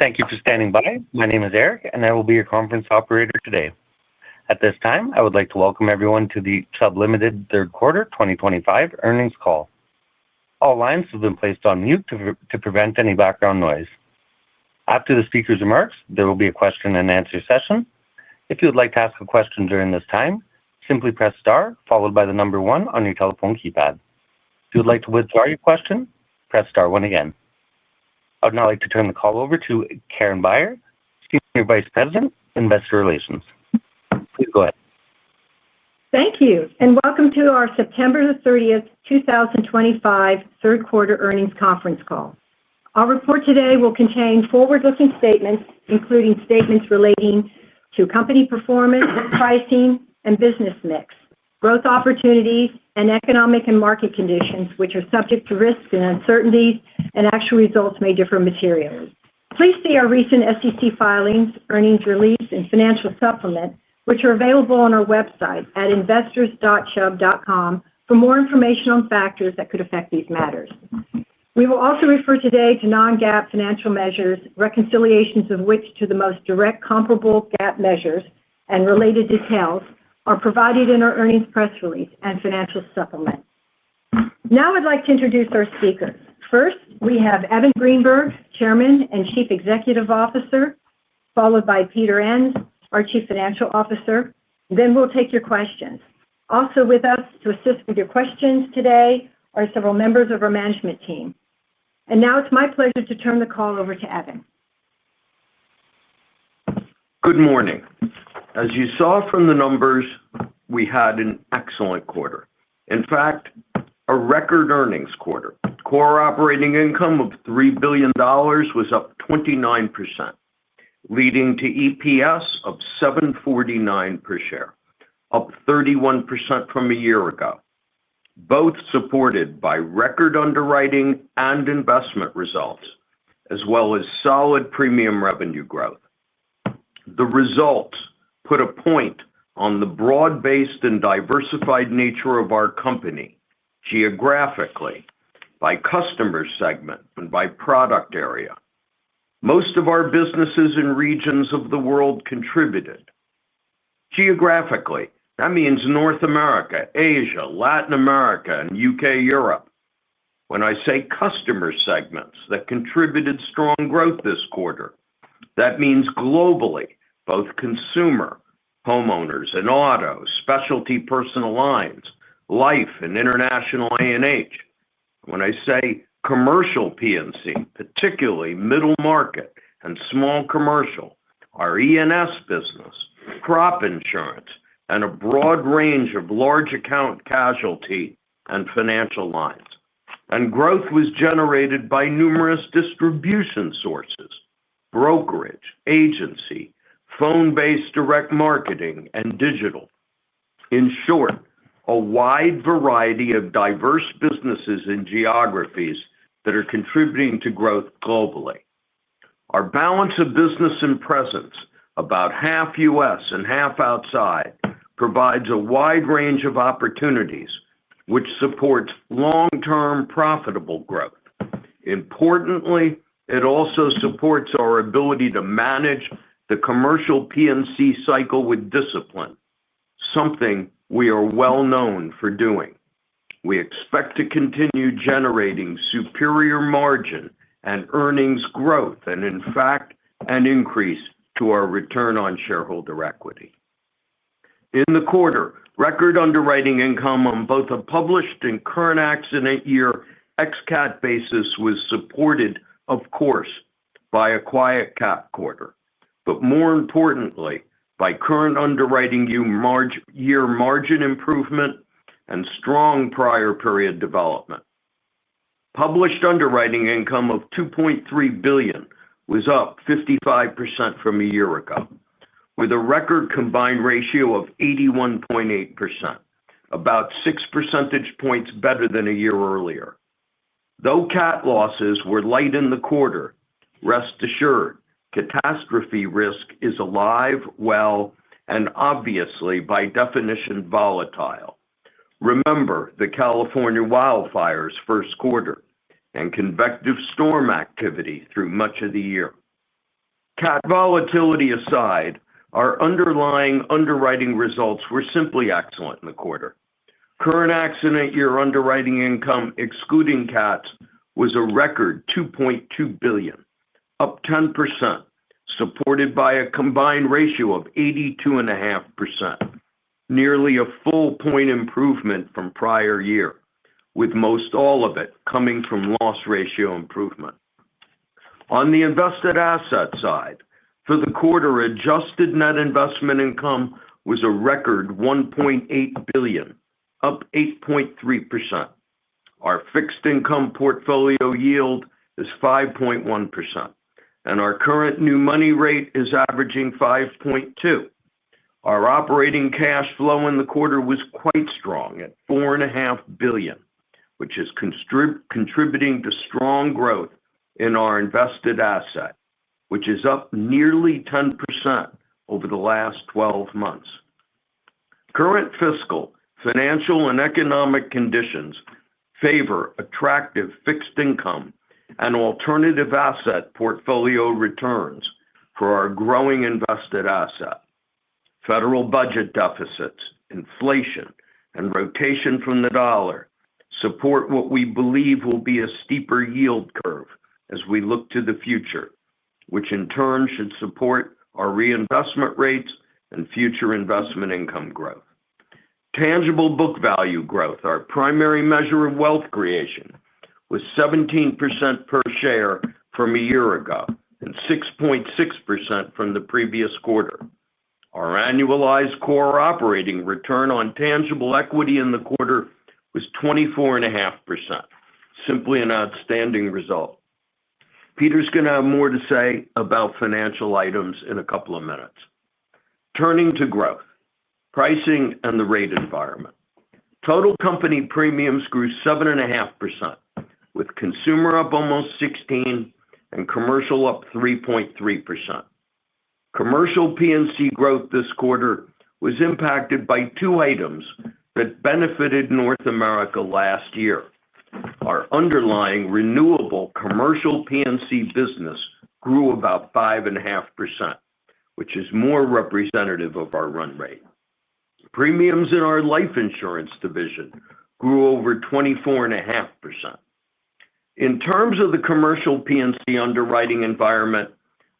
Thank you for standing by. My name is Eric, and I will be your conference operator today. At this time, I would like to welcome everyone to the Chubb Limited Third Quarter 2025 earnings call. All lines have been placed on mute to prevent any background noise. After the speaker's remarks, there will be a question-and-answer session. If you would like to ask a question during this time, simply press star followed by the number 1 on your telephone keypad. If you would like to withdraw your question, press star 1 again. I would now like to turn the call over to Karen Beyer, Senior Vice President, Investor Relations. Please go ahead. Thank you, and welcome to our September 30th, 2025 Third Quarter earnings conference call. Our report today will contain forward-looking statements, including statements relating to company performance, pricing, and business mix, growth opportunities, and economic and market conditions, which are subject to risks and uncertainties, and actual results may differ materially. Please see our recent SEC filings, earnings release, and financial supplement, which are available on our website at investors.chubb.com for more information on factors that could affect these matters. We will also refer today to non-GAAP financial measures, reconciliations of which to the most direct comparable GAAP measures and related details are provided in our earnings press release and financial supplement. Now I'd like to introduce our speakers. First, we have Evan Greenberg, Chairman and Chief Executive Officer, followed by Peter Enns, our Chief Financial Officer. Then we'll take your questions. Also with us to assist with your questions today are several members of our management team. And now it's my pleasure to turn the call over to Evan. Good morning. As you saw from the numbers, we had an excellent quarter. In fact, a record earnings quarter. Core operating income of $3 billion was up 29%, leading to EPS of $7.49 per share, up 31% from a year ago, both supported by record underwriting and investment results, as well as solid premium revenue growth. The results put a point on the broad-based and diversified nature of our company, geographically, by customer segment, and by product area. Most of our businesses and regions of the world contributed. Geographically, that means North America, Asia, Latin America, and UK, Europe. When I say customer segments that contributed strong growth this quarter, that means globally, both consumer, homeowners, and auto, specialty personal lines, life, and international A&H. When I say commercial P&C, particularly middle market and small commercial, our E&S business, crop insurance, and a broad range of large account casualty and financial lines. And growth was generated by numerous distribution sources: brokerage, agency, phone-based direct marketing, and digital. In short, a wide variety of diverse businesses and geographies that are contributing to growth globally. Our balance of business and presence, about half U.S. and half outside, provides a wide range of opportunities, which supports long-term profitable growth. Importantly, it also supports our ability to manage the commercial P&C cycle with discipline, something we are well known for doing. We expect to continue generating superior margin and earnings growth, and in fact, an increase to our return on shareholder equity. In the quarter, record underwriting income on both a published and current accident year ex-cat basis was supported, of course, by a quiet cat quarter, but more importantly, by current underwriting year margin improvement and strong prior period development. Published underwriting income of $2.3 billion was up 55% from a year ago, with a record combined ratio of 81.8%, about 6 percentage points better than a year earlier. Though cat losses were light in the quarter, rest assured, catastrophe risk is alive, well, and obviously, by definition, volatile. Remember the California wildfires first quarter and convective storm activity through much of the year. Cat volatility aside, our underlying underwriting results were simply excellent in the quarter. Current accident year underwriting income, excluding cats, was a record $2.2 billion, up 10%, supported by a combined ratio of 82.5%, nearly a full point improvement from prior year, with most all of it coming from loss ratio improvement. On the invested asset side, for the quarter, adjusted net investment income was a record $1.8 billion, up 8.3%. Our fixed income portfolio yield is 5.1%, and our current new money rate is averaging 5.2%. Our operating cash flow in the quarter was quite strong at $4.5 billion, which is contributing to strong growth in our invested asset, which is up nearly 10% over the last 12 months. Current fiscal, financial, and economic conditions favor attractive fixed income and alternative asset portfolio returns for our growing invested asset. Federal budget deficits, inflation, and rotation from the dollar support what we believe will be a steeper yield curve as we look to the future, which in turn should support our reinvestment rates and future investment income growth. Tangible book value growth, our primary measure of wealth creation, was 17% per share from a year ago and 6.6% from the previous quarter. Our annualized core operating return on tangible equity in the quarter was 24.5%, simply an outstanding result. Peter's going to have more to say about financial items in a couple of minutes. Turning to growth, pricing, and the rate environment. Total company premiums grew 7.5%, with consumer up almost 16% and commercial up 3.3%. Commercial P&C growth this quarter was impacted by two items that benefited North America last year. Our underlying renewable commercial P&C business grew about 5.5%, which is more representative of our run rate. Premiums in our life insurance division grew over 24.5%. In terms of the commercial P&C underwriting environment,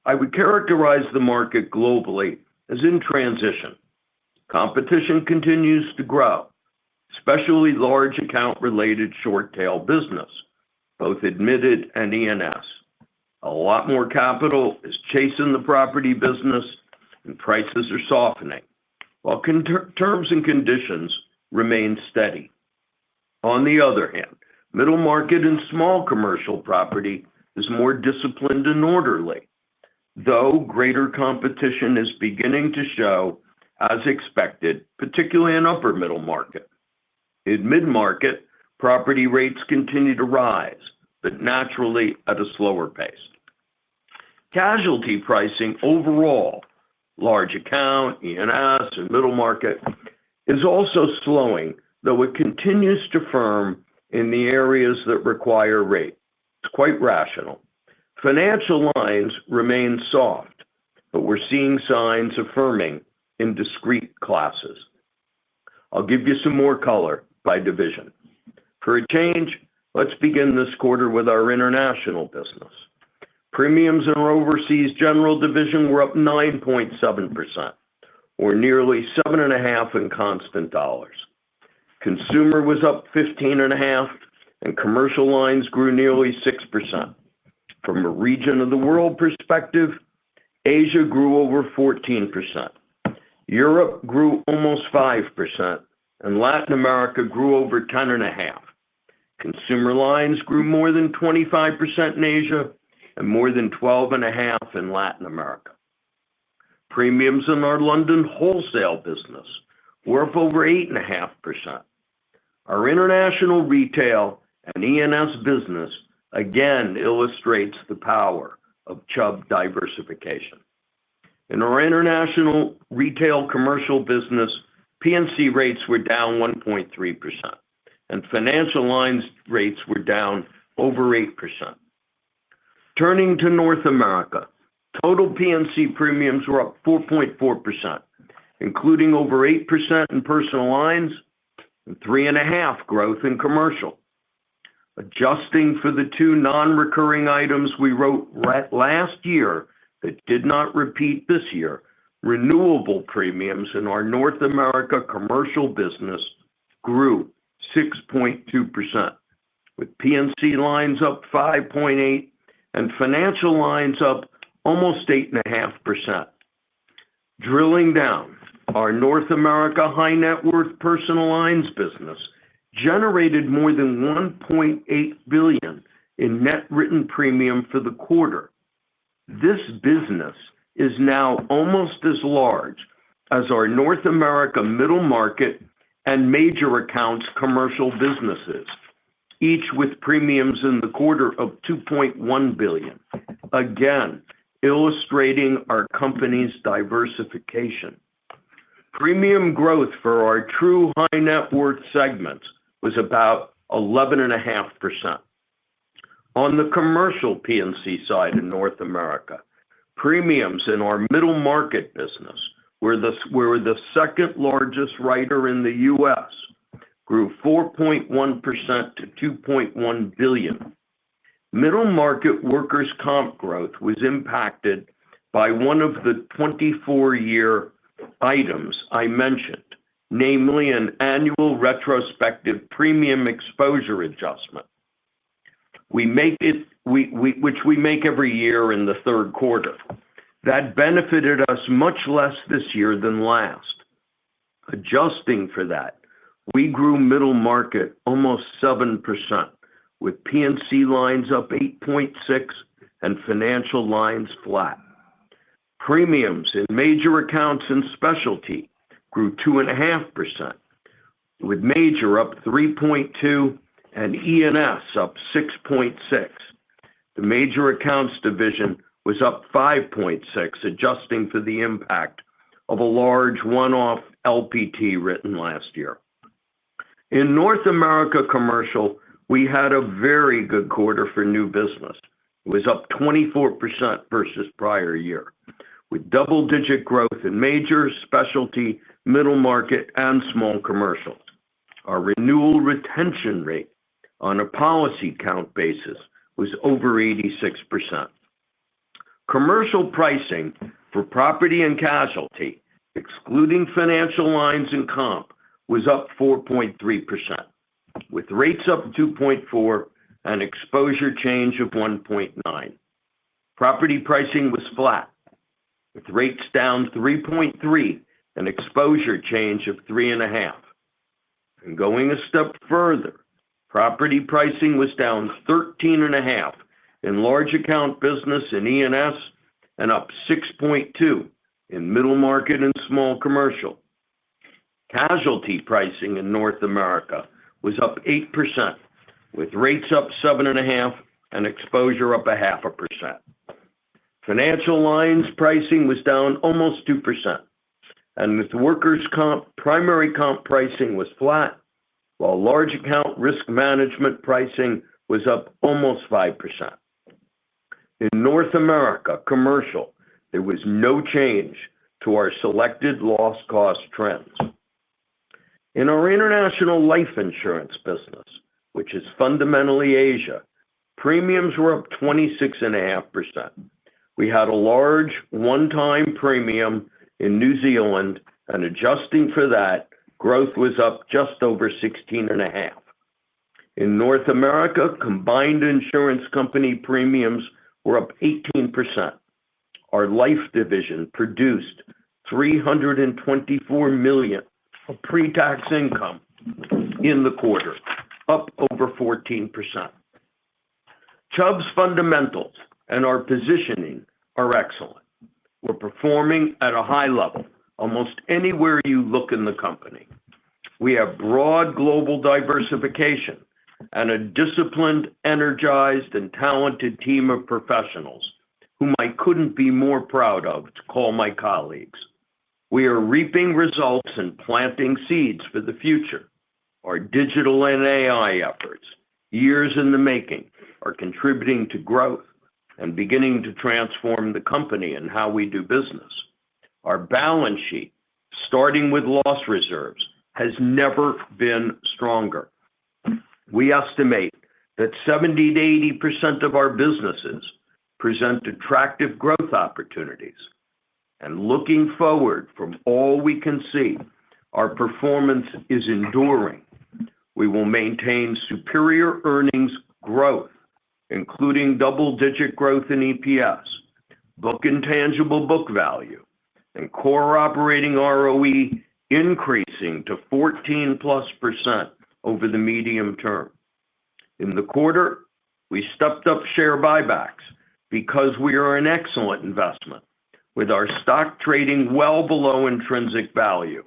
I would characterize the market globally as in transition. Competition continues to grow, especially large account-related short-tail business, both admitted and E&S. A lot more capital is chasing the property business, and prices are softening, while terms and conditions remain steady. On the other hand, middle market and small commercial property is more disciplined and orderly, though greater competition is beginning to show as expected, particularly in upper middle market. In mid-market, property rates continue to rise, but naturally at a slower pace. Casualty pricing overall, large account, E&S, and middle market, is also slowing, though it continues to firm in the areas that require rate. It's quite rational. Financial lines remain soft, but we're seeing signs of firming in discrete classes. I'll give you some more color by division. For a change, let's begin this quarter with our international business. Premiums in our overseas general division were up 9.7%, or nearly 7.5% in constant dollars. Consumer was up 15.5%, and commercial lines grew nearly 6%. From a region of the world perspective, Asia grew over 14%. Europe grew almost 5%, and Latin America grew over 10.5%. Consumer lines grew more than 25% in Asia and more than 12.5% in Latin America. Premiums in our London wholesale business were up over 8.5%. Our international retail and E&S business again illustrates the power of Chubb diversification. In our international retail commercial business, P&C rates were down 1.3%, and financial lines rates were down over 8%. Turning to North America, Total P&C premiums were up 4.4%, including over 8% in personal lines and 3.5% growth in commercial. Adjusting for the two non-recurring items we wrote last year that did not repeat this year, renewable premiums in our North America commercial business grew 6.2%, with P&C lines up 5.8% and financial lines up almost 8.5%. Drilling down, our North America high net worth personal lines business generated more than $1.8 billion in net written premium for the quarter. This business is now almost as large as our North America middle market and major accounts commercial businesses, each with premiums in the quarter of $2.1 billion, again illustrating our company's diversification. Premium growth for our true high net worth segments was about 11.5%. On the commercial P&C side in North America, premiums in our middle market business, where the second largest writer in the U.S., grew 4.1% to $2.1 billion. Middle market workers' comp growth was impacted by one of the 24-year items I mentioned, namely an annual retrospective premium exposure adjustment. Which we make every year in the third quarter. That benefited us much less this year than last. Adjusting for that, we grew middle market almost 7%, with P&C lines up 8.6% and financial lines flat. Premiums in major accounts and specialty grew 2.5%, with major up 3.2% and E&S up 6.6%. The major accounts division was up 5.6%, adjusting for the impact of a large one-off LPT written last year. In North America commercial, we had a very good quarter for new business. It was up 24% versus prior year, with double-digit growth in major, specialty, middle market, and small commercial. Our renewal retention rate on a policy count basis was over 86%. Commercial pricing for property and casualty, excluding financial lines and comp, was up 4.3%, with rates up 2.4% and exposure change of 1.9%. Property pricing was flat, with rates down 3.3% and exposure change of 3.5%. And going a step further, property pricing was down 13.5% in large account business in E&S and up 6.2% in middle market and small commercial. Casualty pricing in North America was up 8%, with rates up 7.5% and exposure up 0.5%. Financial lines pricing was down almost 2%, and with workers' comp, primary comp pricing was flat, while large account risk management pricing was up almost 5%. In North America commercial, there was no change to our selected loss cost trends. In our international life insurance business, which is fundamentally Asia, premiums were up 26.5%. We had a large one-time premium in New Zealand, and adjusting for that, growth was up just over 16.5%. In North America, combined insurance company premiums were up 18%. Our life division produced $324 million of pre-tax income in the quarter, up over 14%. Chubb's fundamentals and our positioning are excellent. We're performing at a high level almost anywhere you look in the company. We have broad global diversification and a disciplined, energized, and talented team of professionals whom I couldn't be more proud of to call my colleagues. We are reaping results and planting seeds for the future. Our digital and AI efforts, years in the making, are contributing to growth and beginning to transform the company and how we do business. Our balance sheet, starting with loss reserves, has never been stronger. We estimate that 70 to 80% of our businesses present attractive growth opportunities. And looking forward, from all we can see, our performance is enduring. We will maintain superior earnings growth, including double-digit growth in EPS, book and tangible book value, and core operating ROE increasing to 14+% over the medium term. In the quarter, we stepped up share buybacks because we are an excellent investment, with our stock trading well below intrinsic value.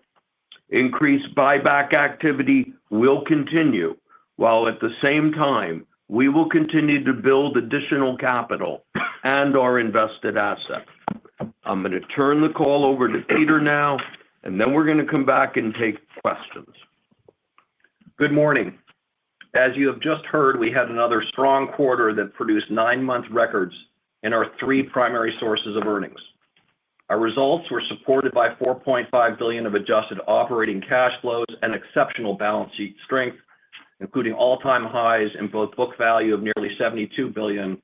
Increased buyback activity will continue, while at the same time, we will continue to build additional capital and our invested assets. I'm going to turn the call over to Peter now, and then we're going to come back and take questions. Good morning. As you have just heard, we had another strong quarter that produced 9-month records in our 3 primary sources of earnings. Our results were supported by $4.5 billion of adjusted operating cash flows and exceptional balance sheet strength, including all-time highs in both book value of nearly $72 billion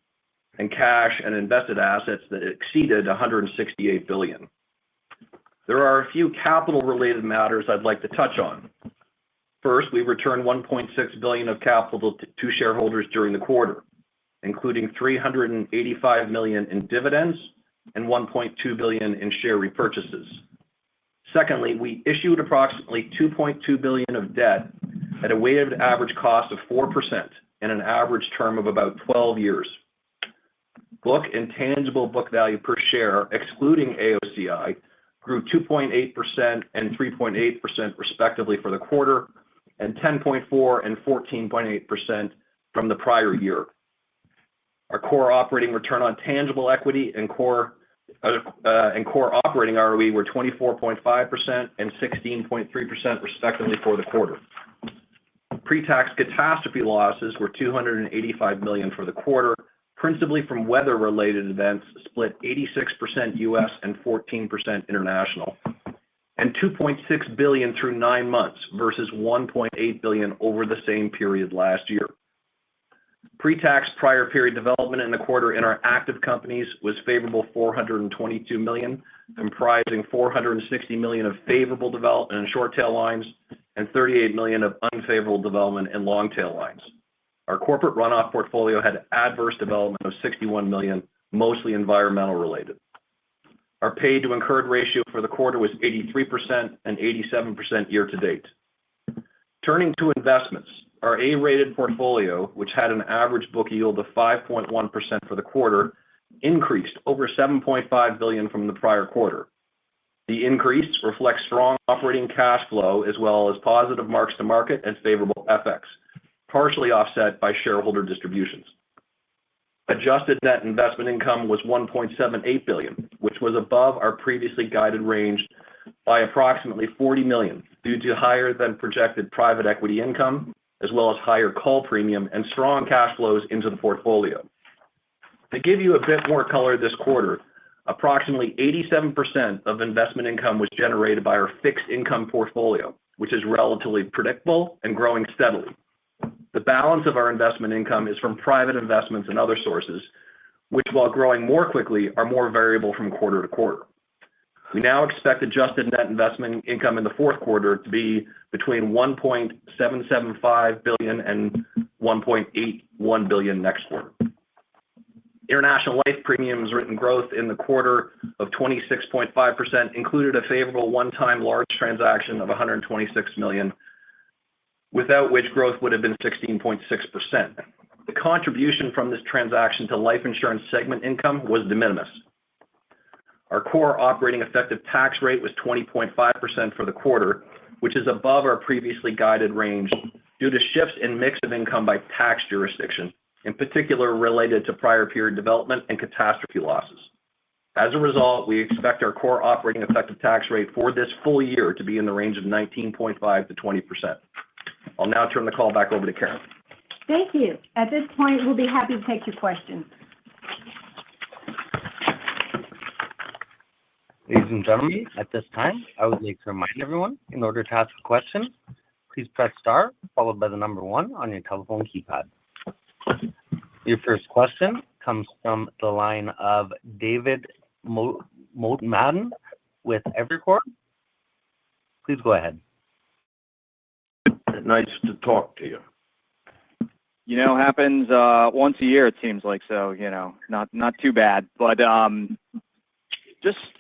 and cash and invested assets that exceeded $168 billion. There are a few capital-related matters I'd like to touch on. First, we returned $1.6 billion of capital to shareholders during the quarter, including $385 million in dividends and $1.2 billion in share repurchases. Secondly, we issued approximately $2.2 billion of debt at a weighted average cost of 4% and an average term of about 12 years. Book and tangible book value per share, excluding AOCI, grew 2.8% and 3.8% respectively for the quarter, and 10.4% and 14.8% from the prior year. Our core operating return on tangible equity and core operating ROE were 24.5% and 16.3% respectively for the quarter. Pre-tax catastrophe losses were $285 million for the quarter, principally from weather-related events split 86% U.S. and 14% international, and $2.6 billion through 9 months versus $1.8 billion over the same period last year. Pre-tax prior period development in the quarter in our active companies was favorable $422 million, comprising $460 million of favorable development in short tail lines and $38 million of unfavorable development in long tail lines. Our corporate runoff portfolio had adverse development of $61 million, mostly environmental related. Our paid to incurred ratio for the quarter was 83% and 87% year to date. Turning to investments, our A-rated portfolio, which had an average book yield of 5.1% for the quarter, increased over $7.5 billion from the prior quarter. The increase reflects strong operating cash flow as well as positive marks to market and favorable FX, partially offset by shareholder distributions. Adjusted net investment income was $1.78 billion, which was above our previously guided range by approximately $40 million due to higher than projected private equity income, as well as higher call premium and strong cash flows into the portfolio. To give you a bit more color this quarter, approximately 87% of investment income was generated by our fixed income portfolio, which is relatively predictable and growing steadily. The balance of our investment income is from private investments and other sources, which, while growing more quickly, are more variable from quarter to quarter. We now expect adjusted net investment income in the fourth quarter to be between $1.775 billion and $1.81 billion next quarter. International life premiums written growth in the quarter of 26.5% included a favorable one-time large transaction of $126 million, without which growth would have been 16.6%. The contribution from this transaction to life insurance segment income was de minimis. Our core operating effective tax rate was 20.5% for the quarter, which is above our previously guided range due to shifts in mix of income by tax jurisdiction, in particular related to prior period development and catastrophe losses. As a result, we expect our core operating effective tax rate for this full year to be in the range of 19.5% to 20%. I'll now turn the call back over to Karen. Thank you. At this point, we'll be happy to take your questions. Ladies and gentlemen, at this time, I would like to remind everyone, in order to ask a question, please press star followed by the number 1 on your telephone keypad. Your first question comes from the line of David Motemaden with Evercore. Please go ahead. Nice to talk to you. Happens once a year, it seems like, so, not too bad. But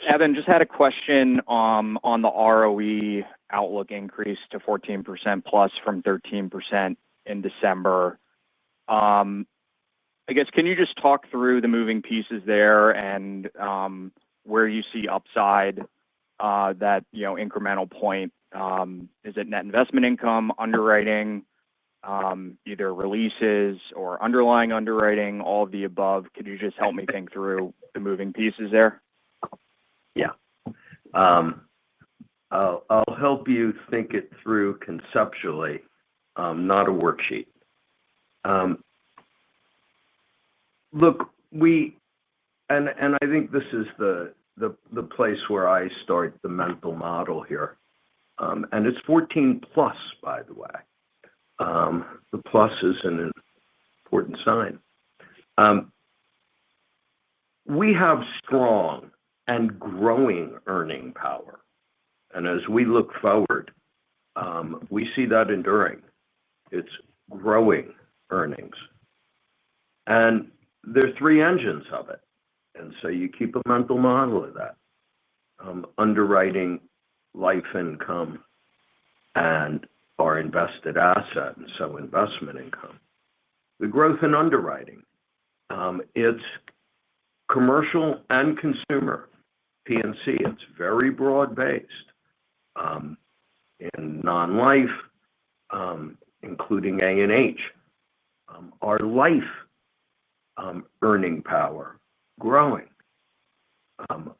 Evan, just had a question on the ROE outlook increase to 14% plus from 13% in December. I guess, can you just talk through the moving pieces there and where you see upside, that incremental point? Is it net investment income, underwriting, either releases or underlying underwriting, all of the above? Could you just help me think through the moving pieces there? Yeah. I'll help you think it through conceptually, not a worksheet. Look, and I think this is the place where I start the mental model here. And it's 14 plus, by the way. The plus is an important sign. We have strong and growing earning power. And as we look forward, we see that enduring. It's growing earnings. And there are 3 engines of it. And so you keep a mental model of that. Underwriting, life income, and our invested asset, and so investment income. The growth in underwriting, it's commercial and consumer, P&C. It's very broad-based. In non-life, including A&H. Our life earning power growing.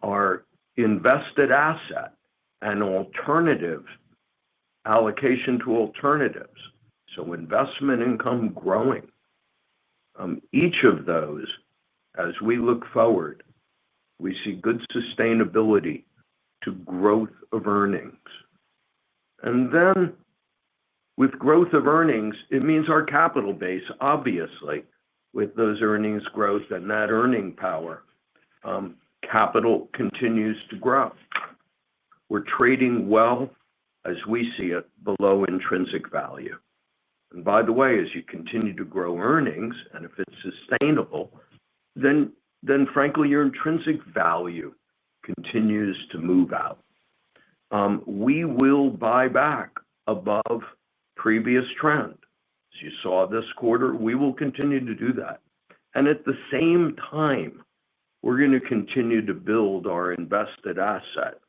Our invested asset and alternative allocation to alternatives, so investment income growing. Each of those, as we look forward, we see good sustainability to growth of earnings. And then with growth of earnings, it means our capital base, obviously, with those earnings growth and that earning power, capital continues to grow. We're trading well, as we see it, below intrinsic value. And by the way, as you continue to grow earnings, and if it's sustainable, then frankly, your intrinsic value continues to move out. We will buy back above previous trend. As you saw this quarter, we will continue to do that. And at the same time, we're going to continue to build our invested asset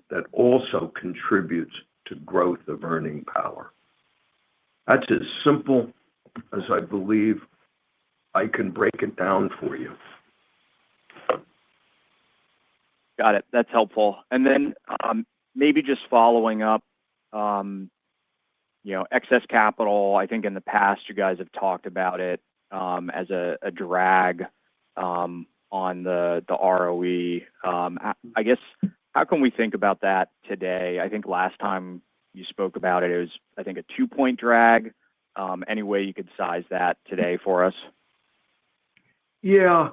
that also contributes to growth of earning power. That's as simple as I believe I can break it down for you. Got it. That's helpful. And then maybe just following up, excess capital, I think in the past you guys have talked about it as a drag on the ROE. I guess, how can we think about that today? I think last time you spoke about it, it was, I think, a 2-point drag. Any way you could size that today for us? Yeah.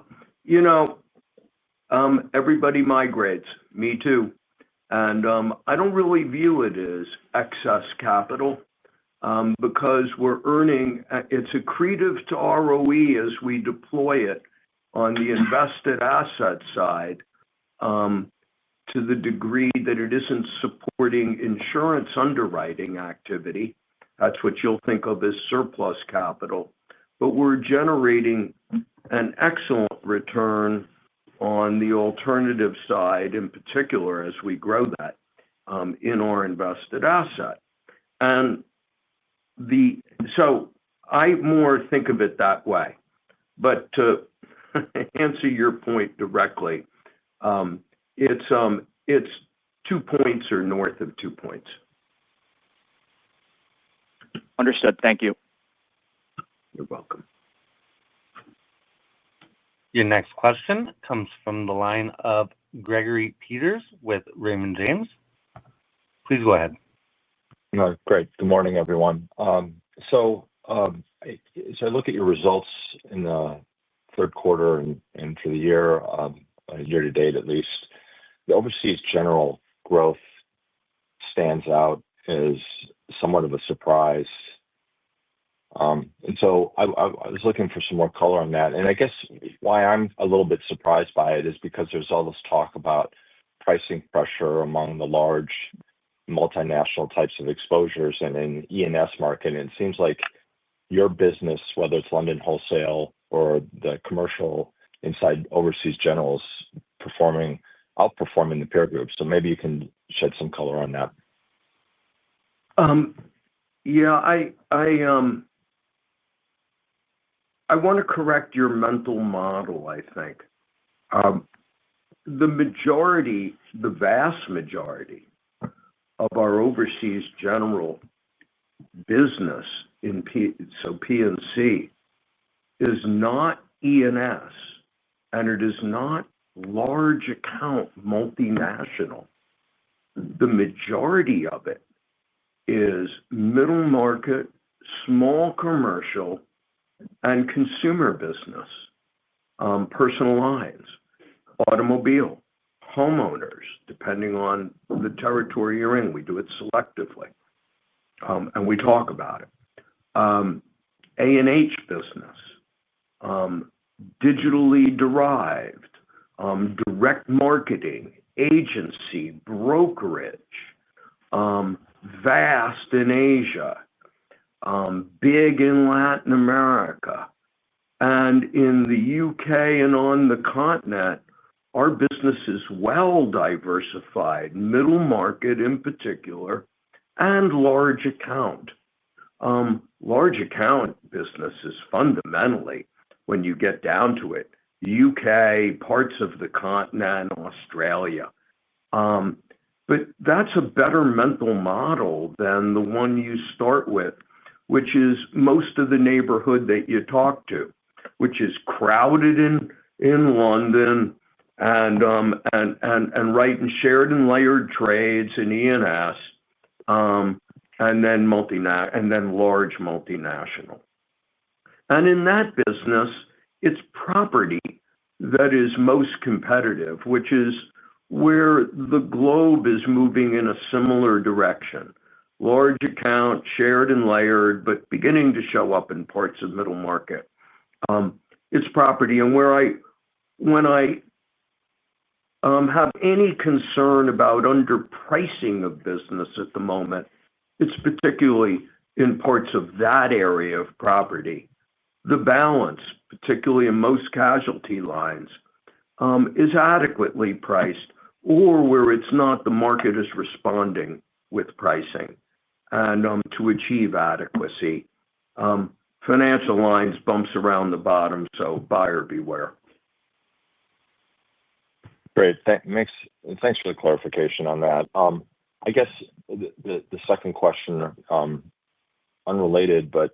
Everybody migrates, me too. And I don't really view it as excess capital because we're earning, it's accretive to ROE as we deploy it on the invested asset side to the degree that it isn't supporting insurance underwriting activity. That's what you'll think of as surplus capital. But we're generating an excellent return on the alternative side, in particular, as we grow that in our invested asset. And so I more think of it that way. But to answer your point directly, it's 2 points or north of 2 points. Understood. Thank you. You're welcome. Your next question comes from the line of Gregory Peters with Raymond James. Please go ahead. Great. Good morning, everyone. As I look at your results in the third quarter and for the year, year to date at least, the overseas general growth stands out as somewhat of a surprise. I was looking for some more color on that. I guess why I'm a little bit surprised by it is because there's all this talk about pricing pressure among the large multinational types of exposures and in E&S market. And it seems like your business, whether it's London wholesale or the commercial inside overseas generals, outperforming the peer group. So maybe you can shed some color on that. I want to correct your mental model, I think. The vast majority of our overseas general business in P&C is not E&S, and it is not large account multinational. The majority of it is middle market, small commercial, and consumer business, personal lines, automobile, homeowners, depending on the territory you're in. We do it selectively, and we talk about it. A&H business, digitally derived, direct marketing, agency, brokerage, vast in Asia, big in Latin America, and in the UK and on the continent, our business is well diversified, middle market in particular, and large account. Large account business is fundamentally, when you get down to it, UK, parts of the continent, Australia. But that's a better mental model than the one you start with, which is most of the neighborhood that you talk to, which is crowded in London and writing shared and layered trades in E&S, and then large multinational. And in that business, it's property that is most competitive, which is where the globe is moving in a similar direction. Large account, shared and layered, but beginning to show up in parts of middle market. It's property. And when I have any concern about underpricing of business at the moment, it's particularly in parts of that area of property. The balance, particularly in most casualty lines, is adequately priced, or where it's not, the market is responding with pricing. And to achieve adequacy, financial lines bumps around the bottom, so buyer beware. Great. Thanks for the clarification on that. I guess the second question, unrelated but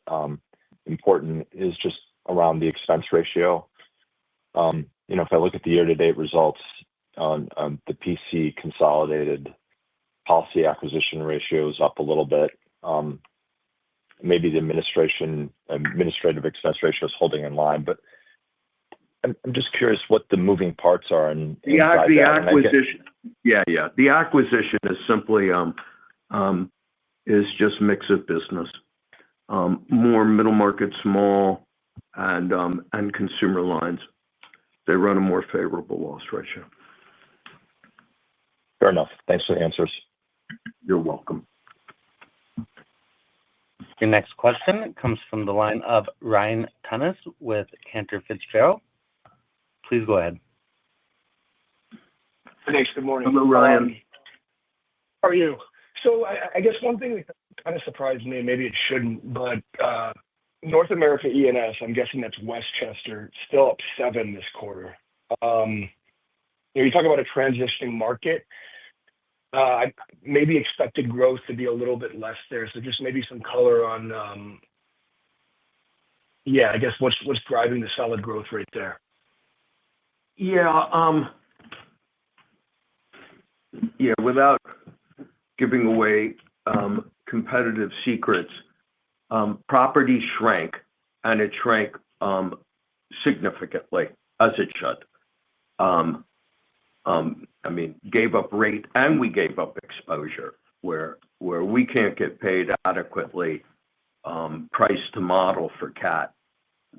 important, is just around the expense ratio. If I look at the year-to-date results on the PC consolidated policy acquisition ratio is up a little bit. Maybe the administrative expense ratio is holding in line, but I'm just curious what the moving parts are. The acquisition, the acquisition is simply is just mix of business, more middle market, small, and consumer lines. They run a more favorable loss ratio. Fair enough. Thanks for the answers. You're welcome. Your next question comes from the line of Ryan Tunis with Cantor Fitzgerald. Please go ahead. Thanks. Good morning. Hello, Ryan. How are you? So I guess one thing that kind of surprised me, maybe it shouldn't, but North America E&S, I'm guessing that's Westchester, still up 7 this quarter. You talk about a transitioning market. I maybe expected growth to be a little bit less there. So just maybe some color on, I guess what's driving the solid growth rate there? Yeah. Yeah, without giving away competitive secrets, property shrank, and it shrank significantly, as it should. I mean, gave up rate, and we gave up exposure where we can't get paid adequately, price to model for cat.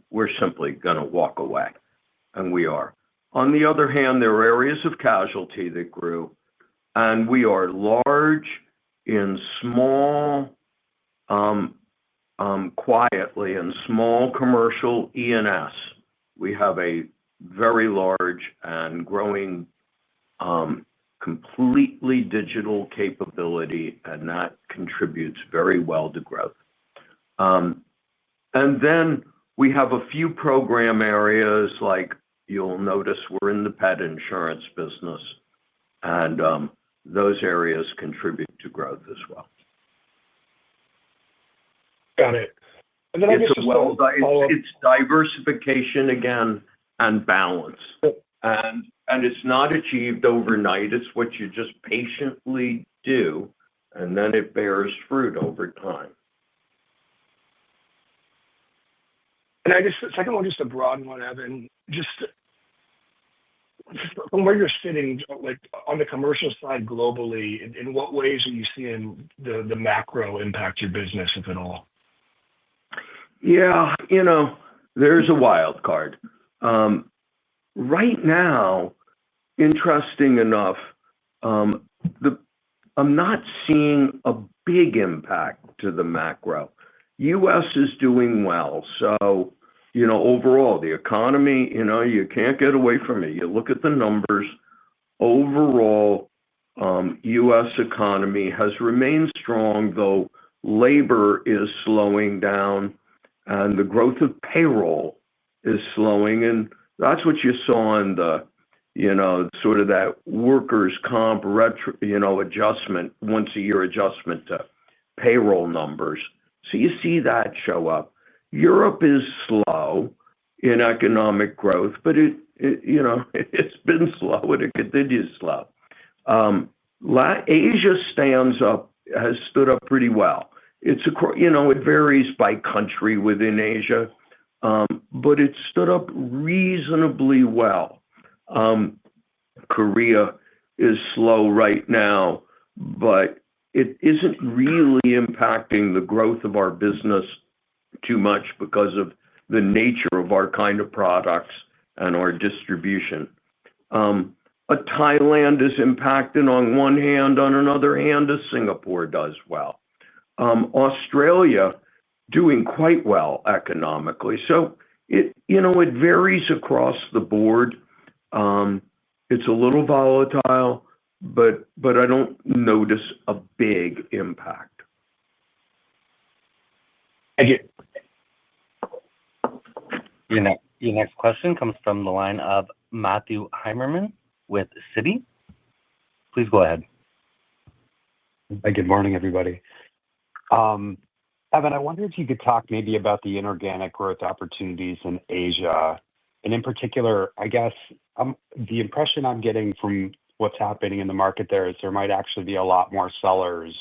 We're simply going to walk away, and we are. On the other hand, there are areas of casualty that grew, and we are large in small, quietly in small commercial E&S. We have a very large and growing completely digital capability, and that contributes very well to growth. And then we have a few program areas, like you'll notice we're in the pet insurance business, and those areas contribute to growth as well. Got it. And then I guess it's diversification again and balance. And it's not achieved overnight. It's what you just patiently do, and then it bears fruit over time. And I guess the second one, just a broad one, Evan, just from where you're sitting, like on the commercial side globally, in what ways are you seeing the macro impact your business, if at all? Yeah, there's a wild card. Right now, interesting enough, I'm not seeing a big impact to the macro. U.S. is doing well. So, overall, the economy, you can't get away from it. You look at the numbers. Overall, U.S. economy has remained strong, though labor is slowing down, and the growth of payroll is slowing. And that's what you saw in the, sort of that workers' comp adjustment, once a year adjustment to payroll numbers. So you see that show up. Europe is slow in economic growth, but it's been slow and it continues slow. Asia has stood up pretty well. It varies by country within Asia, but it stood up reasonably well. Korea is slow right now, but it isn't really impacting the growth of our business too much because of the nature of our kind of products and our distribution. Thailand is impacted on one hand, on another hand, as Singapore does well. Australia doing quite well economically. So it varies across the board. It's a little volatile, but I don't notice a big impact. Thank you. Your next question comes from the line of Matthew Heimermann with Citi. Please go ahead. Hi, good morning, everybody. Evan, I wonder if you could talk maybe about the inorganic growth opportunities in Asia. And in particular, I guess the impression I'm getting from what's happening in the market there is there might actually be a lot more sellers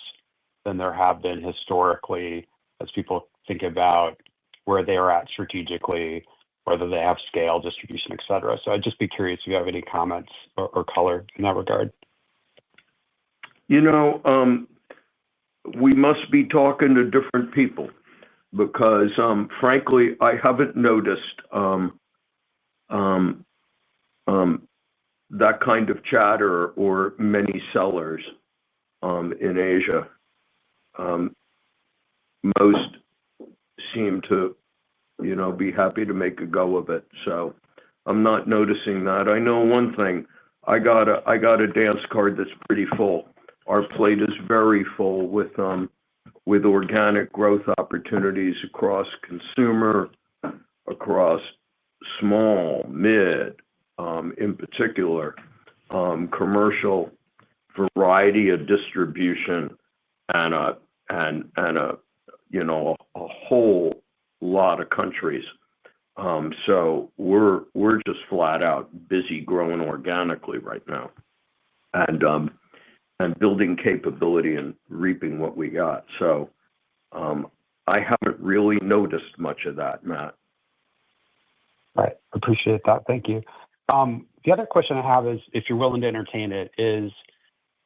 than there have been historically, as people think about where they are at strategically, whether they have scale, distribution, et cetera. So I'd just be curious if you have any comments or color in that regard. We must be talking to different people because, frankly, I haven't noticed that kind of chatter or many sellers in Asia. Most seem to, be happy to make a go of it. So I'm not noticing that. I know one thing. I got a dance card that's pretty full. Our plate is very full with organic growth opportunities across consumer, across small, mid, in particular, commercial, variety of distribution, and a whole lot of countries. So we're just flat out busy growing organically right now. And building capability and reaping what we got. So I haven't really noticed much of that, Matt. Right. Appreciate that. Thank you. The other question I have is, if you're willing to entertain it, is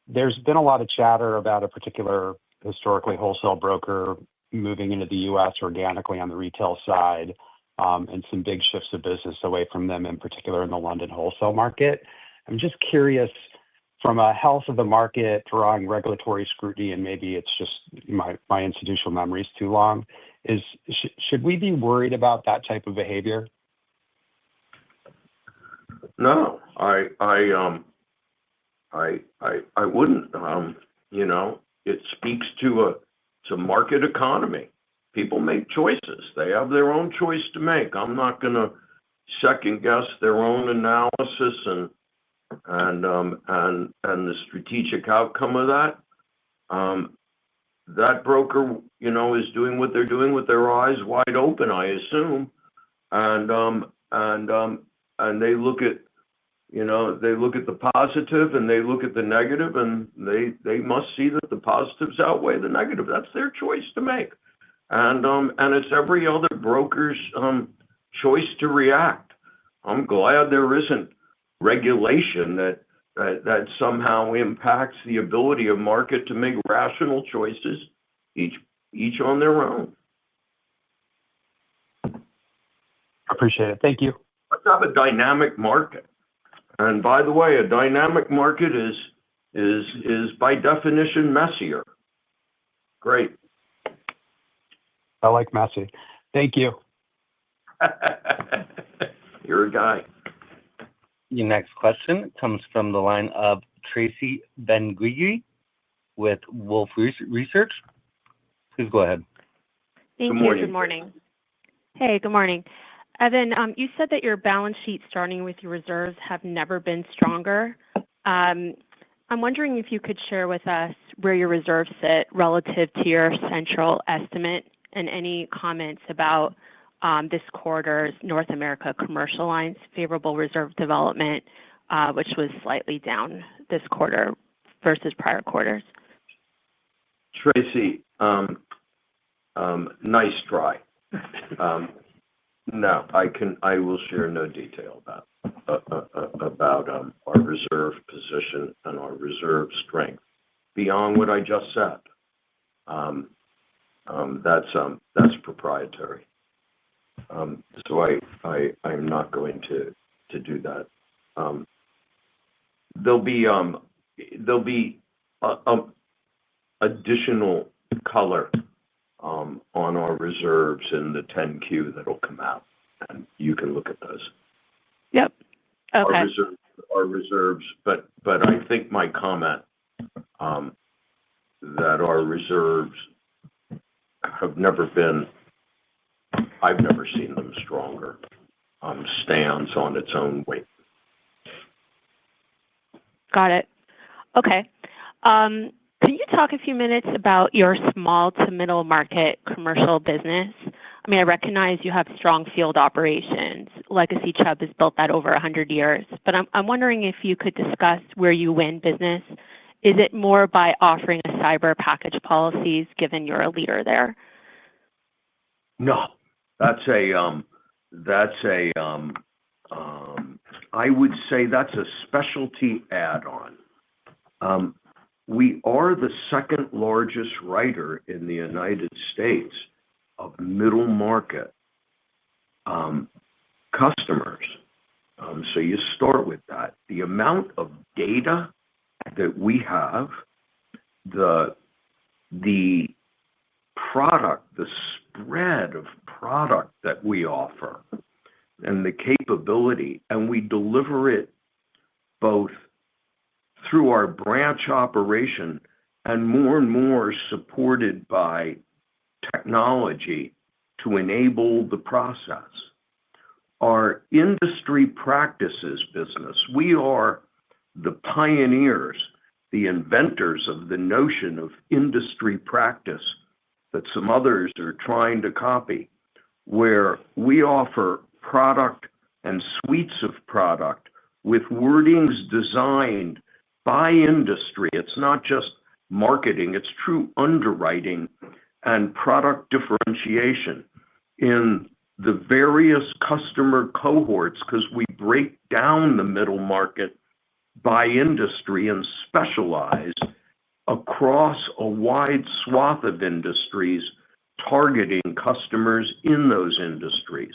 there's been a lot of chatter about a particular historically wholesale broker moving into the U.S. organically on the retail side, and some big shifts of business away from them, in particular in the London wholesale market. I'm just curious, from a health of the market, drawing regulatory scrutiny, and maybe it's just my institutional memory is too long, should we be worried about that type of behavior? No, I wouldn't. It speaks to a market economy. People make choices. They have their own choice to make. I'm not going to second guess their own analysis and the strategic outcome of that. That broker, is doing what they're doing with their eyes wide open, I assume, and they look at the positive and they look at the negative, and they must see that the positives outweigh the negative. That's their choice to make, and it's every other broker's choice to react. I'm glad there isn't regulation that somehow impacts the ability of market to make rational choices, each on their own. Appreciate it. Thank you. Let's have a dynamic market. And by the way, a dynamic market is by definition messier. Great. I like messy. Thank you. You're a guy. Your next question comes from the line of Tracy Benguigui with Wolfe Research. Please go ahead. Thank Good you. morning. Good morning. Hey, good morning. Evan, you said that your balance sheet, starting with your reserves, have never been stronger. I'm wondering if you could share with us where your reserves sit relative to your central estimate, and any comments about this quarter's North America commercial lines favorable reserve development, which was slightly down this quarter versus prior quarters. Tracy, nice try. No, I will share no detail about our reserve position and our reserve strength beyond what I just said. That's proprietary. So I'm not going to do that. There'll be additional color on our reserves in the 10-Q that'll come out, and you can look at those. Yep. Okay. Our reserves, but I think my comment that our reserves have never been, I've never seen them stronger, stands on its own weight. Got it. Okay. Can you talk a few minutes about your small to middle market commercial business? I mean, I recognize you have strong field operations. Legacy Chubb has built that over 100 years. But I'm wondering if you could discuss where you win business. Is it more by offering a cyber package policies, given you're a leader there? No, I would say that's a specialty add-on. We are the second largest writer in the United States of middle market customers. So you start with that. The amount of data that we have, the product, the spread of product that we offer, and the capability, and we deliver it both through our branch operation and more supported by technology to enable the process. Our industry practices business, we are the pioneers, the inventors of the notion of industry practice that some others are trying to copy, where we offer product and suites of product with wordings designed by industry. It's not just marketing, it's true underwriting and product differentiation in the various customer cohorts, because we break down the middle market by industry and specialize across a wide swath of industries, targeting customers in those industries.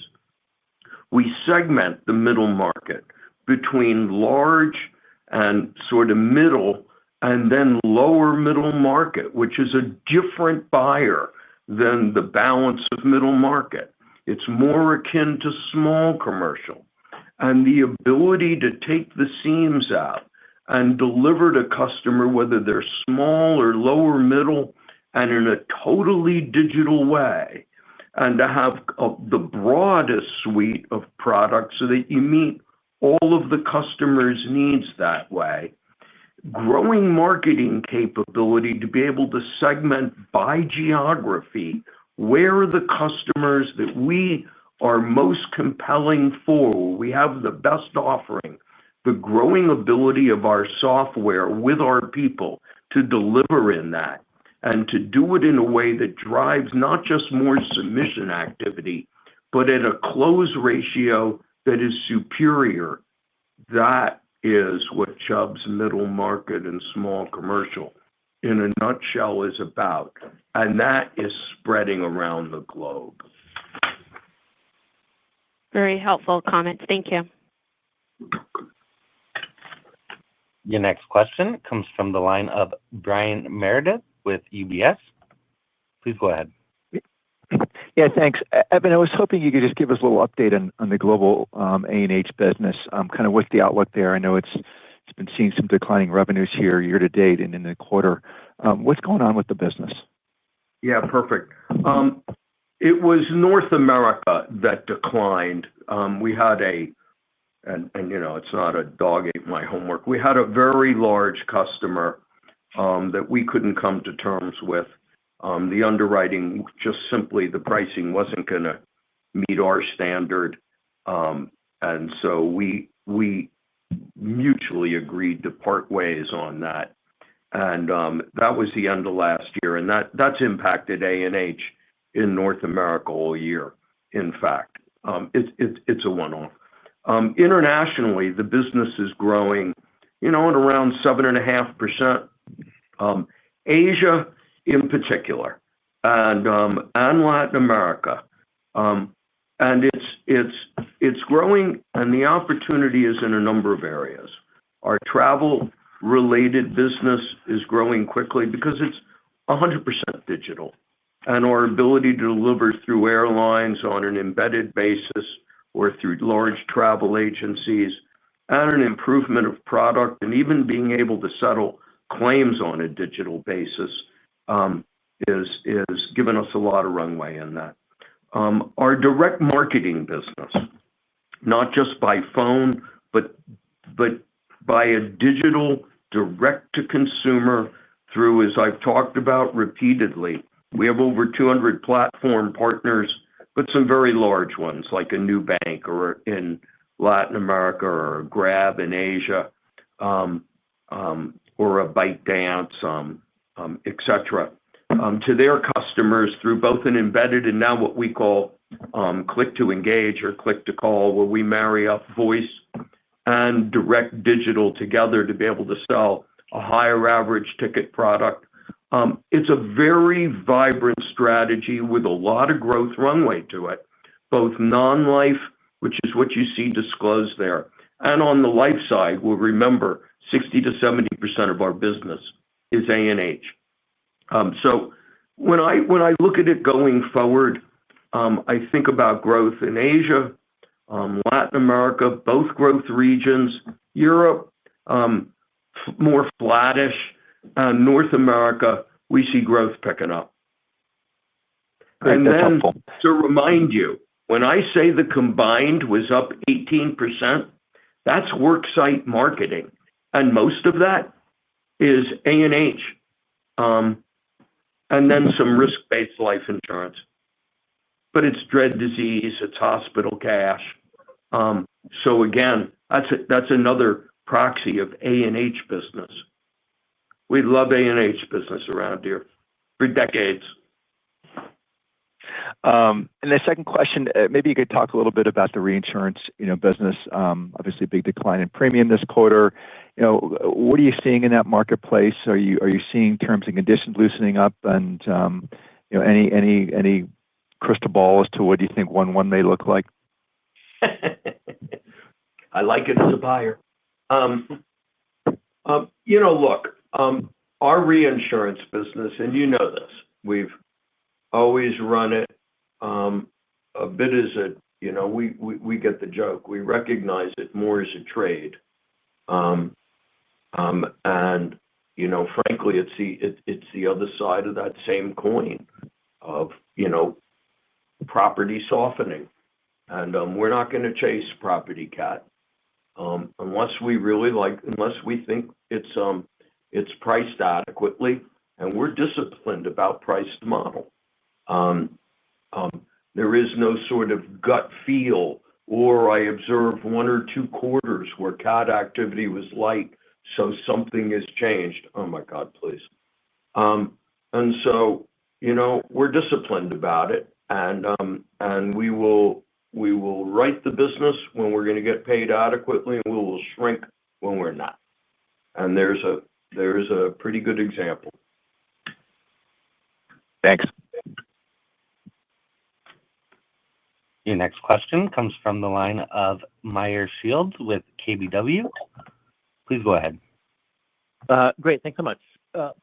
We segment the middle market between large and sort of middle, and then lower middle market, which is a different buyer than the balance of middle market. It's more akin to small commercial. And the ability to take the seams out and deliver to customer, whether they're small or lower middle, and in a totally digital way, and to have the broadest suite of products so that you meet all of the customers' needs that way. Growing marketing capability to be able to segment by geography where are the customers that we are most compelling for, we have the best offering, the growing ability of our software with our people to deliver in that, and to do it in a way that drives not just more submission activity, but at a close ratio that is superior. That is what Chubb's middle market and small commercial in a nutshell is about. And that is spreading around the globe. Very helpful comments. Thank you. Your next question comes from the line of Brian Meredith with UBS. Please go ahead. Yeah, thanks. Evan, I was hoping you could just give us a little update on the global A&H business. Kind of what's the outlook there? I know it's been seeing some declining revenues here year to date and in the quarter. What's going on with the business? Yeah, perfect. It was North America that declined. We had and it's not a dog ate my homework. We had a very large customer that we couldn't come to terms with. The underwriting, just simply the pricing wasn't going to meet our standard. And so we mutually agreed to part ways on that. And that was the end of last year. And that's impacted A&H in North America all year. In fact, it's a one-off. Internationally, the business is growing, at around 7.5%. Asia in particular, and Latin America. And it's growing, and the opportunity is in a number of areas. Our travel-related business is growing quickly because it's 100% digital. And our ability to deliver through airlines on an embedded basis or through large travel agencies, and an improvement of product, and even being able to settle claims on a digital basis is giving us a lot of runway in that. Our direct marketing business, not just by phone, but by a digital direct-to-consumer through, as I've talked about repeatedly, we have over 200 platform partners, but some very large ones like a New Bank or in Latin America or a Grab in Asia, or a ByteDance, etc. To their customers through both an embedded and now what we call click to engage or click to call, where we marry up voice and direct digital together to be able to sell a higher average ticket product. It's a very vibrant strategy with a lot of growth runway to it, both non-life, which is what you see disclosed there, and on the life side, we'll remember 60 to 70% of our business is A&H. So when I look at it going forward, I think about growth in Asia, Latin America, both growth regions, Europe, more flattish, North America, we see growth picking up. And then to remind you, when I say the combined was up 18%, that's worksite marketing. And most of that is A&H. And then some risk-based life insurance. But it's dread disease, it's hospital cash. So again, that's another proxy of A&H business. We love A&H business around here for decades. The second question, maybe you could talk a little bit about the reinsurance, business. Obviously, a big decline in premium this quarter. What are you seeing in that marketplace? Are you seeing terms and conditions loosening up? And any crystal ball as to what you think 1/1 may look like? I like it as a buyer. Look, our reinsurance business, and you know this, we've always run it a bit as we get the joke. We recognize it more as a trade. Frankly, it's the other side of that same coin of property softening. And we're not going to chase property cat unless we think it's priced adequately, and we're disciplined about priced model. There is no sort of gut feel, or I observed 1 or 2 quarters where cat activity was light, so something has changed. Oh my God, please. And so, we're disciplined about it, and we will write the business when we're going to get paid adequately, and we will shrink when we're not. And there's a pretty good example. Thanks. Your next question comes from the line of Meyer Shields with KBW. Please go ahead. Great. Thanks so much.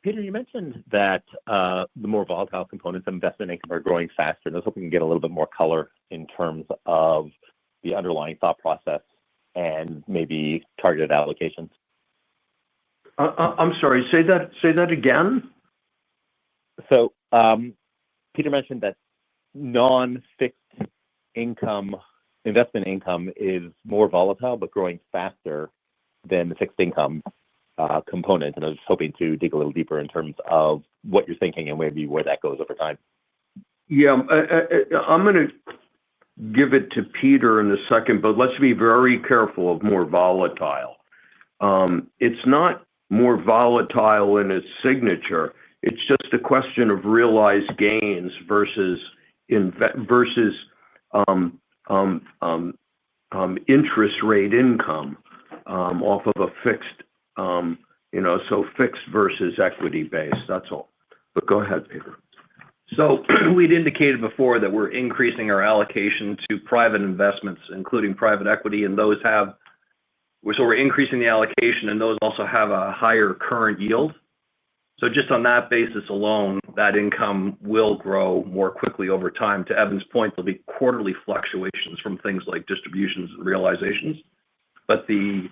Peter, you mentioned that the more volatile components of investment income are growing faster. And I was hoping you can get a little bit more color in terms of the underlying thought process and maybe targeted allocations. I'm sorry. Say that again. So Peter mentioned that non-fixed income investment income is more volatile but growing faster than the fixed income component. And I was hoping to dig a little deeper in terms of what you're thinking and maybe where that goes over time. Yeah, I'm going to give it to Peter in a second, but let's be very careful of more volatile. It's not more volatile in its signature. It's just a question of realized gains versus interest rate income off of a fixed, so fixed versus equity base. That's all. But go ahead, Peter. So we'd indicated before that we're increasing our allocation to private investments, including private equity, and so we're increasing the allocation, and those also have a higher current yield. So just on that basis alone, that income will grow more quickly over time. To Evan's point, there'll be quarterly fluctuations from things like distributions and realizations, but the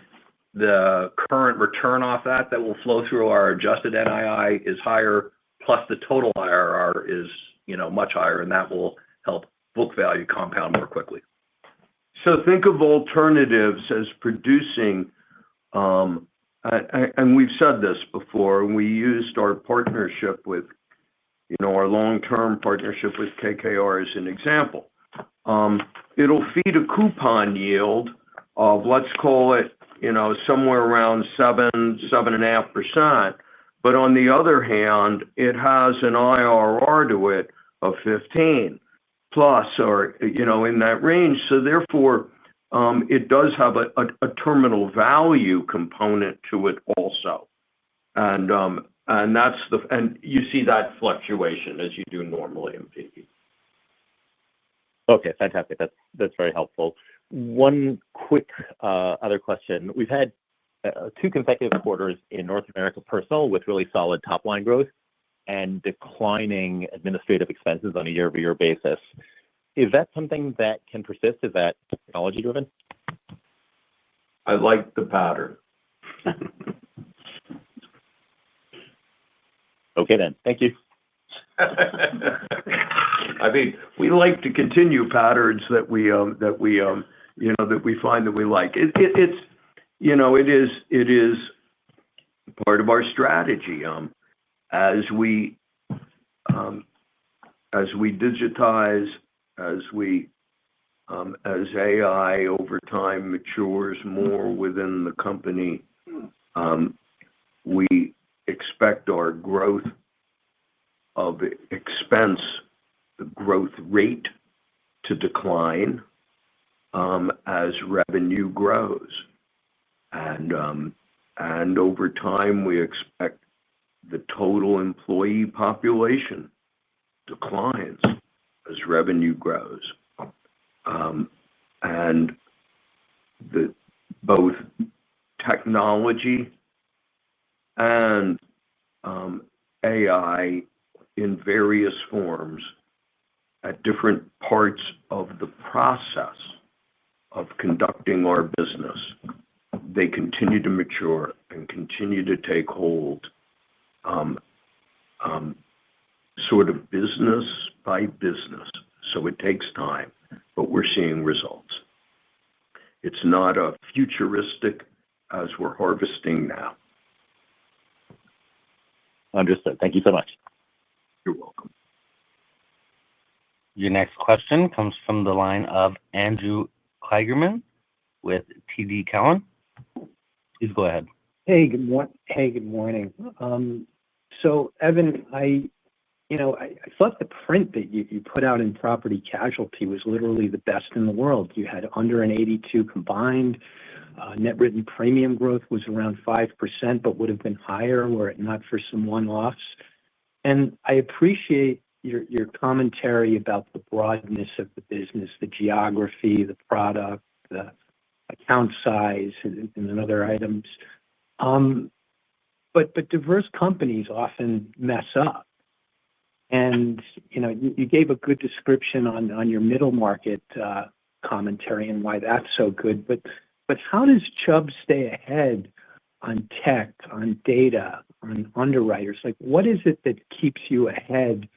current return off that will flow through our adjusted NII is higher, plus the total IRR is much higher, and that will help book value compound more quickly. So think of alternatives as producing, and we've said this before, and we used our partnership with, our long-term partnership with KKR as an example. It'll feed a coupon yield of, let's call it, somewhere around 7.5%. But on the other hand, it has an IRR to it of 15 plus, or in that range. So therefore, it does have a terminal value component to it also, and you see that fluctuation as you do normally in PE. Okay, fantastic. That's very helpful. One quick other question. We've had 2 consecutive quarters in North America personal with really solid top line growth and declining administrative expenses on a year-over-year basis. Is that something that can persist? Is that technology driven? I like the pattern. Okay then. Thank you. I mean, we like to continue patterns that we find that we like. It is part of our strategy. As we digitize, as we As AI over time matures more within the company, we expect our growth of expense, the growth rate, to decline as revenue grows. And over time, we expect the total employee population declines as revenue grows. And both technology and AI in various forms at different parts of the process of conducting our business, they continue to mature and continue to take hold, sort of business by business. So it takes time, but we're seeing results. It's not a futuristic as we're harvesting now. Understood. Thank you so much. You're welcome. Your next question comes from the line of Andrew Kligerman with TD Cowen. Please go ahead. Hey, good morning. So, Evan, I thought the print that you put out in property casualty was literally the best in the world. You had under an 82 combined. Net written premium growth was around 5%, but would have been higher were it not for some one-offs. And I appreciate your commentary about the broadness of the business, the geography, the product, the account size, and other items. But diverse companies often mess up. And you gave a good description on your middle market commentary and why that's so good. But how does Chubb stay ahead on tech, on data, on underwriters? Like, what is it that keeps you ahead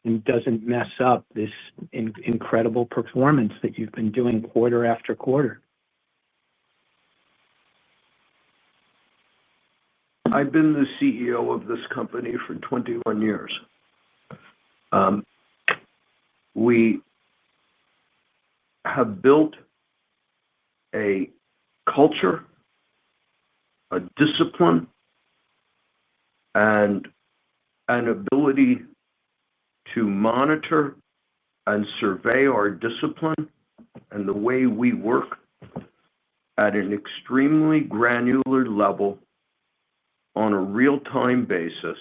and doesn't mess up this incredible performance that you've been doing quarter after quarter? I've been the CEO of this company for 21 years. We have built a culture, a discipline, and an ability to monitor and survey our discipline and the way we work at an extremely granular level on a real-time basis.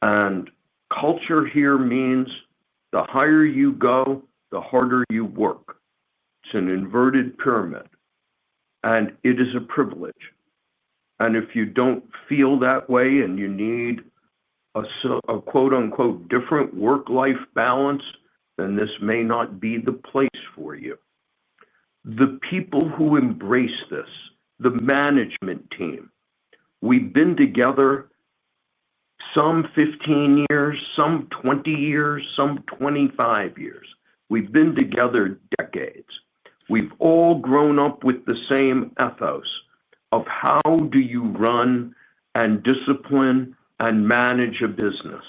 And culture here means the higher you go, the harder you work. It's an inverted pyramid, and it is a privilege. And if you don't feel that way and you need a quote-unquote different work-life balance, then this may not be the place for you. The people who embrace this, the management team, we've been together some 15 years, some 20 years, some 25 years. We've been together decades. We've all grown up with the same ethos of how do you run and discipline and manage a business.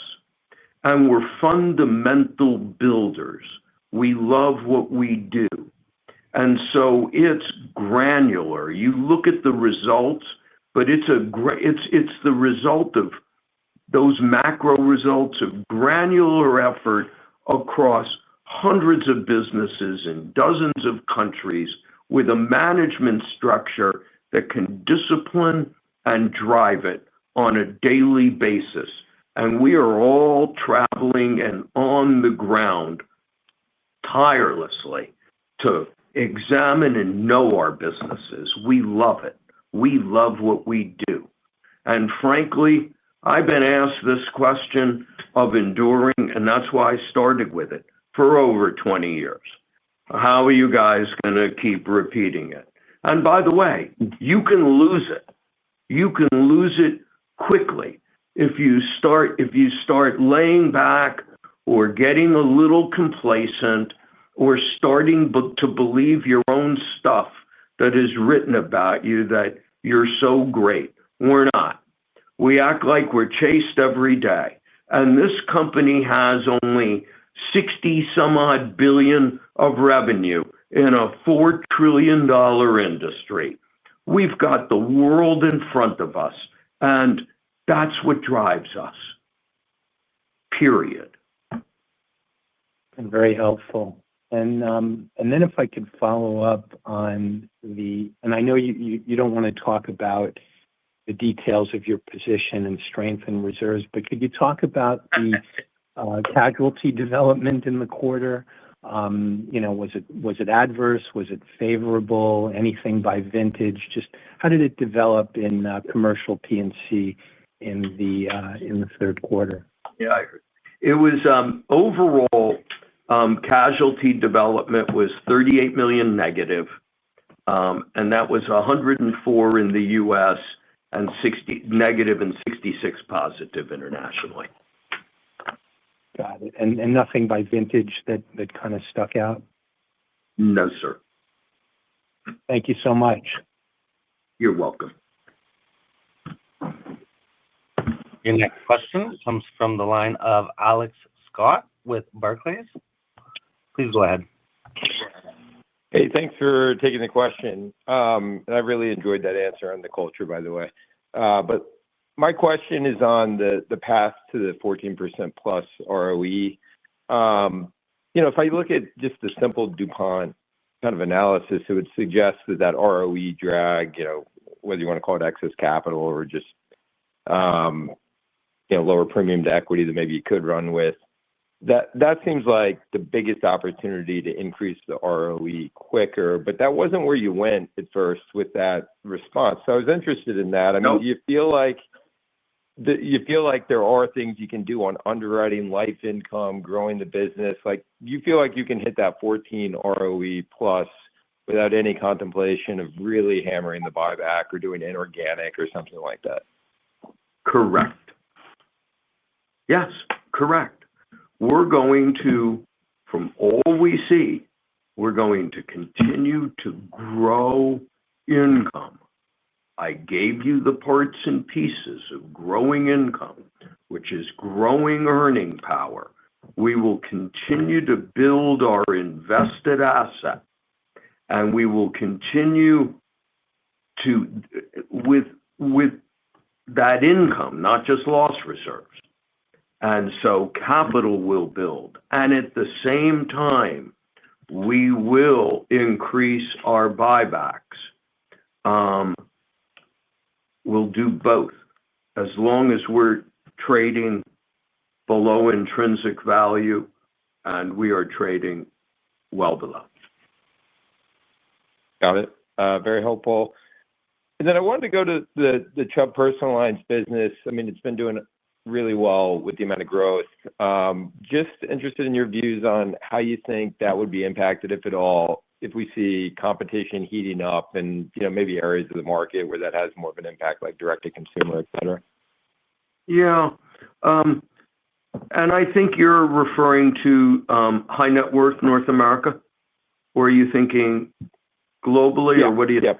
And we're fundamental builders. We love what we do. And so it's granular. You look at the results, but it's the result of those macro results of granular effort across hundreds of businesses in dozens of countries with a management structure that can discipline and drive it on a daily basis. And we are all traveling and on the ground tirelessly to examine and know our businesses. We love it. We love what we do. And frankly, I've been asked this question of enduring, and that's why I started with it, for over 20 years. How are you guys going to keep repeating it? And by the way, you can lose it. You can lose it quickly if you start laying back or getting a little complacent or starting to believe your own stuff that is written about you that you're so great. We're not. We act like we're chased every day. And this company has only 60 some odd billion of revenue in a $4 trillion industry. We've got the world in front of us, and that's what drives us. Period. Very helpful. And then if I could follow up on and I know you don't want to talk about the details of your position and strength and reserves, but could you talk about the casualty development in the quarter? Was it adverse? Was it favorable? Anything by vintage? Just how did it develop in commercial P&C in the third quarter? Yeah, it was overall casualty development was $38 million negative, and that was $104 million in the U.S. and $60 million negative and $66 million positive internationally. Got it. And nothing by vintage that kind of stuck out? No, sir. Thank you so much. You're welcome. Your next question comes from the line of Alex Scott with Barclays. Please go ahead. Hey, thanks for taking the question. I really enjoyed that answer on the culture, by the way. But my question is on the path to the 14% plus ROE. If I look at just the simple DuPont kind of analysis, it would suggest that ROE drag, whether you want to call it excess capital or just lower premium to equity that maybe you could run with. That seems like the biggest opportunity to increase the ROE quicker, but that wasn't where you went at first with that response. So I was interested in that. I mean, do you feel like there are things you can do on underwriting, life income, growing the business? Like, do you feel like you can hit that 14 ROE plus without any contemplation of really hammering the buyback or doing inorganic or something like that? Correct. Yes, correct. We're going to, from all we see, we're going to continue to grow income. I gave you the parts and pieces of growing income, which is growing earning power. We will continue to build our invested asset, and we will continue to, with that income, not just loss reserves. And so capital will build. And at the same time, we will increase our buybacks. We'll do both as long as we're trading below intrinsic value, and we are trading well below. Got it. Very helpful. And then I wanted to go to the Chubb personal lines business. I mean, it's been doing really well with the amount of growth. Just interested in your views on how you think that would be impacted, if at all, if we see competition heating up and maybe areas of the market where that has more of an impact, like direct to consumer, et cetera. Yeah. And I think you're referring to high net worth North America, or are you thinking globally, or what do you think?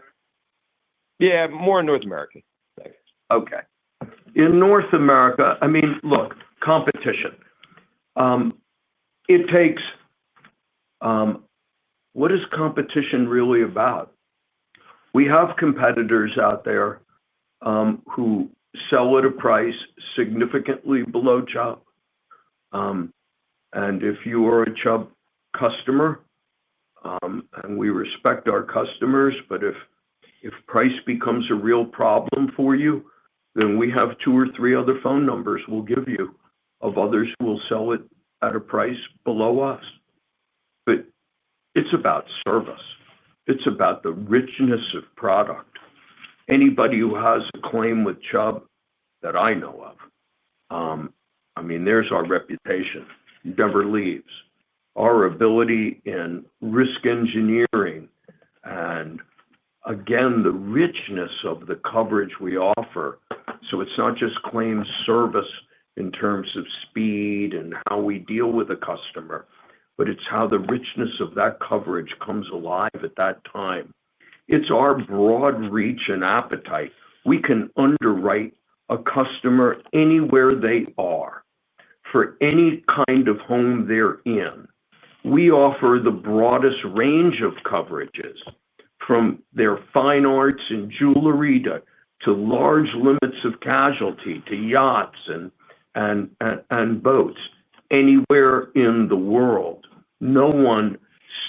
Yeah, more in North America. Thanks. Okay. In North America, I mean, look, competition. It takes, what is competition really about? We have competitors out there who sell at a price significantly below Chubb. And if you are a Chubb customer, and we respect our customers, but if price becomes a real problem for you, then we have 2 or 3 other phone numbers we'll give you of others who will sell it at a price below us. But it's about service. It's about the richness of product. Anybody who has a claim with Chubb that I know of, I mean, there's our reputation. It never leaves. Our ability in risk engineering and, again, the richness of the coverage we offer. So it's not just claims service in terms of speed and how we deal with a customer, but it's how the richness of that coverage comes alive at that time. It's our broad reach and appetite. We can underwrite a customer anywhere they are for any kind of home they're in. We offer the broadest range of coverages, from their fine arts and jewelry to large limits of casualty to yachts and boats anywhere in the world. No one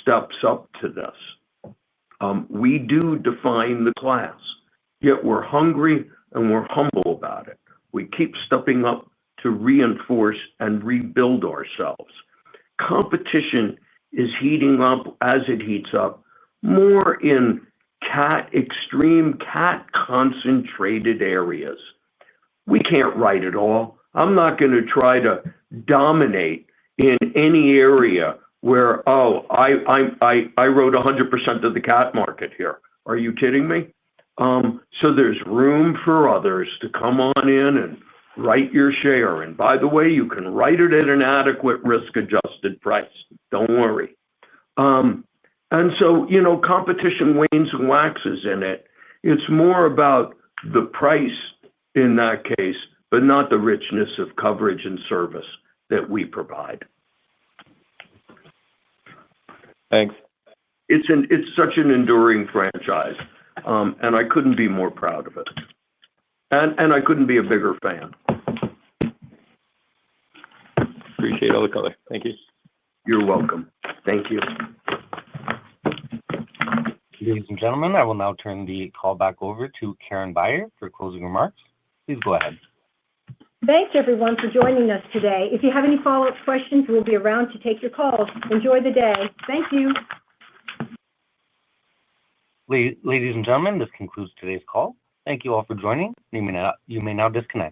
steps up to this. We do define the class, yet we're hungry and we're humble about it. We keep stepping up to reinforce and rebuild ourselves. Competition is heating up as it heats up, more in extreme cat concentrated areas. We can't write it all. I'm not going to try to dominate in any area where, I wrote 100% of the cat market here. Are you kidding me? So there's room for others to come on in and write your share. And by the way, you can write it at an adequate risk-adjusted price. Don't worry. And so, competition wanes and waxes in it. It's more about the price in that case, but not the richness of coverage and service that we provide. Thanks. It's such an enduring franchise, and I couldn't be more proud of it. And I couldn't be a bigger fan. Appreciate all the color. Thank you. You're welcome. Thank you. Ladies and gentlemen, I will now turn the call back over to Karen Beyer for closing remarks. Please go ahead. Thanks, everyone, for joining us today. If you have any follow-up questions, we'll be around to take your calls. Enjoy the day. Thank you. Ladies and gentlemen, this concludes today's call. Thank you all for joining. You may now disconnect.